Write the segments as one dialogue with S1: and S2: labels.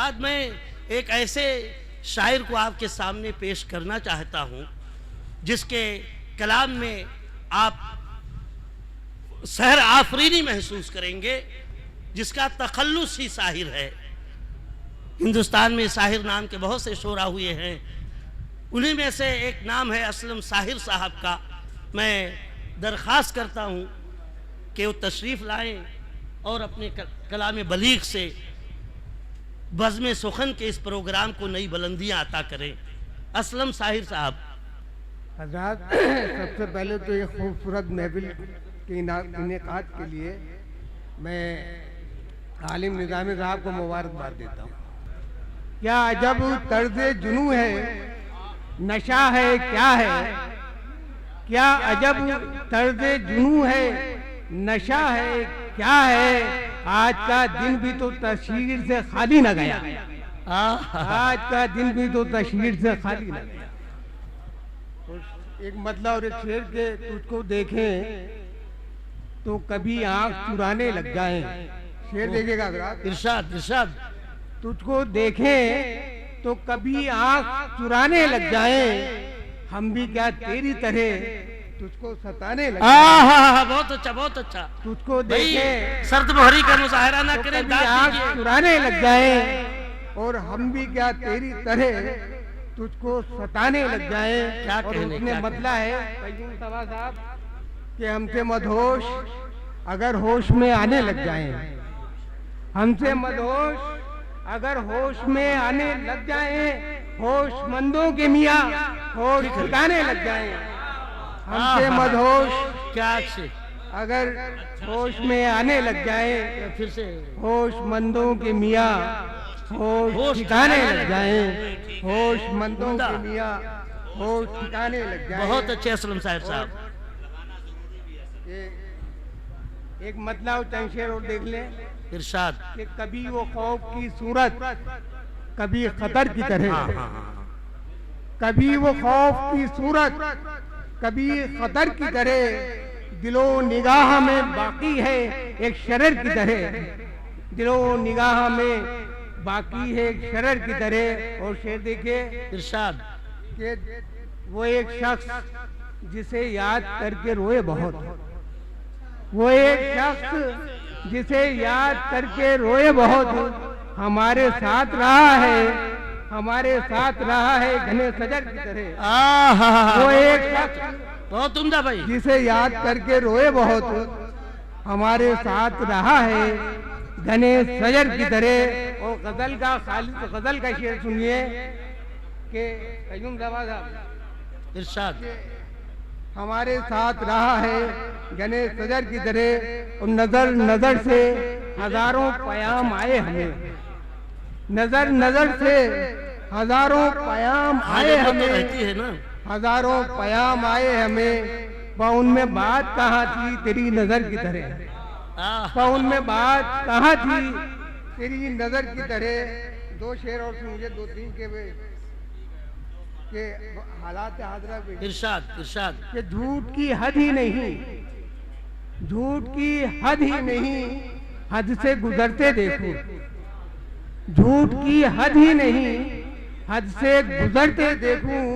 S1: बाद मैं एक ऐसे शायर को आपके सामने पेश करना चाहता हूँ जिसके कलाम में आप सहर आफरीनी महसूस करेंगे, जिसका तखल्लुस ही साहिर है। हिंदुस्तान में साहिर नाम के बहुत से शोरा हुए हैं, उन्हीं में से एक नाम है असलम साहिर साहब का। मैं दरख्वास्त करता हूँ कि वो तशरीफ़ लाएं और अपने कलाम बलीग से बज़्म सुखन के इस प्रोग्राम को नई बुलंदियाँ अता करें। असलम साहिर साहब।
S2: हज़रात, सबसे पहले तो ये खूबसूरत महफिल के इनेकाद के लिए मैं आलिम निज़ामी साहब को मुबारकबाद देता हूँ। क्या अजब तर्ज़ जुनू है, नशा है क्या है, क्या अजब तर्ज़ जुनू है, नशा है क्या है। आज का दिन भी तो तस्वीर से खाली न गया, आज का दिन भी तो तस्वीर से खाली न गया। एक मतलब और एक शेर के तुझको देखें तो कभी आंख चुराने लग जाएं। शेर देखेगा
S1: इरशाद इरशाद।
S2: तुझको देखें तो कभी आंख चुराने लग जाएं, हम भी क्या तेरी तरह तुझको सताने लगे।
S1: बहुत अच्छा बहुत अच्छा।
S2: तुझको देखें
S1: सर्द मोहरी का मुजाहरा ना करें,
S2: तो आंख चुराने लग जाए, और हम भी क्या तेरी तरह तुझको सताने लग जाए।
S1: क्या
S2: और
S1: कहने,
S2: उसने
S1: क्या
S2: मतलब है कयूम सभा साहब कि हमसे मदहोश अगर होश में आने लग जाए, हमसे मदहोश अगर होश में आने लग जाए, होशमंदों के मियाँ होश ठिकाने लग जाए। हमसे मदहोश
S1: क्या से
S2: अगर होश में आने लग जाए,
S1: फिर से
S2: होशमंदों के मियाँ होश ठिकाने लग जाए, होशमंदों के मियाँ होश ठिकाने लग जाए।
S1: बहुत अच्छे असलम साहिब साहब।
S2: एक मतलब चंशेर और देख लें।
S1: इरशाद
S2: कि कभी वो खौफ की सूरत कभी खतर की तरह, कभी वो खौफ की सूरत कभी खतर की तरह, दिलो निगाह में बाकी है एक शरर की तरह, दिलो निगाह में बाकी है एक शरर की तरह। और शेर देखिए
S1: इरशाद
S2: कि वो एक शख्स जिसे याद करके रोए बहुत, वो एक शख्स जिसे याद करके रोए बहुत, हमारे साथ रहा है, हमारे साथ रहा है घने सजर की तरह। वो एक शख्स
S1: बहुत उम्दा भाई,
S2: जिसे याद करके रोए बहुत, हमारे साथ रहा है घने सजर की तरह। और गजल का खालिद गजल का शेर सुनिए कि कयूम सभा साहब
S1: इरशाद
S2: हमारे साथ रहा है घने सजर की तरह। और नजर नजर से हजारों पयाम आए हमें, नजर नजर से हजारों पयाम आए हमें,
S1: रहती है ना,
S2: हजारों पयाम आए हमें। पर उनमें बात कहाँ थी तेरी नजर की तरह, पर उनमें बात कहाँ थी तेरी नजर की तरह। दो शेर और सुनिए, दो तीन के हालात हाजरा पे।
S1: इरशाद इरशाद
S2: कि झूठ की हद ही नहीं, झूठ की हद ही नहीं, हद से गुजरते देखो, झूठ की हद ही नहीं, हद से गुजरते देखूं।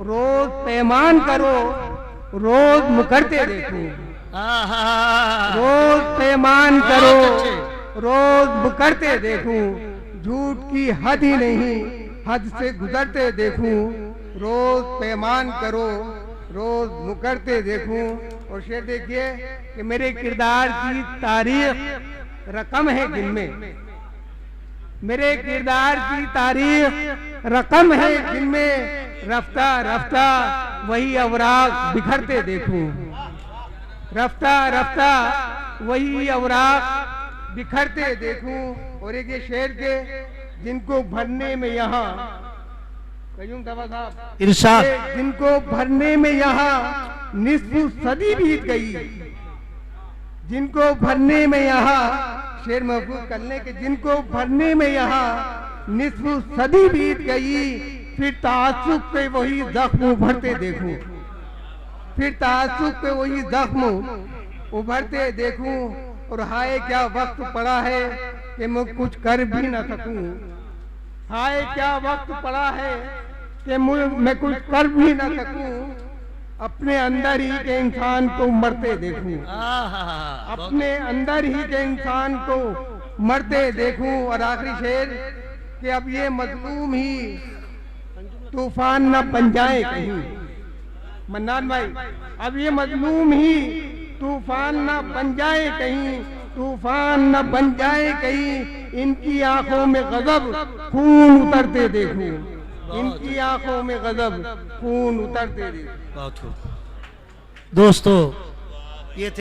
S2: रोज पैमान करो, रोज मुकरते देखूं, रोज पैमान करो, रोज मुकरते देखूं। झूठ की हद ही नहीं, हद से गुजरते देखूं। रोज पैमान करो, रोज मुकरते देखूं। और शेर देखिए कि मेरे किरदार की तारीख रकम है जिनमें, मेरे किरदार की तारीख रकम है जिनमें, रफ्ता रफ्ता वही अवराग बिखरते देखूं, रफ्ता रफ्ता वही अवराग बिखरते देखूं। और एक ये शेर के जिनको भरने में यहाँ कयूम सभा साहब
S1: इरशाद
S2: जिनको भरने में यहाँ निस्फ सदी बीत गई, जिनको भरने में यहाँ शेर महफूज करने के, जिनको भरने में यहाँ निस्फ सदी बीत गई, फिर तासुब पे वही जख्म उभरते देखूं, फिर तासुब पे वही जख्म उभरते देखूं। और हाय क्या वक्त पड़ा है कि मैं कुछ कर भी न सकूं, हाय क्या वक्त पड़ा है कि मैं कुछ कर भी न सकूं, अपने अंदर ही के इंसान को मरते देखूं, अपने अंदर ही के इंसान को मरते देखूं। और आखिरी शेर कि अब ये मजलूम ही तूफान न बन जाए कहीं। मन्नान भाई, अब ये मजलूम ही तूफान न बन जाए कहीं, तूफान न बन जाए कहीं। इनकी आंखों में गजब खून उतरते देखूं, इनकी आंखों में गजब खून उतरते देखूं।
S1: बहुत खूब दोस्तों, ये थे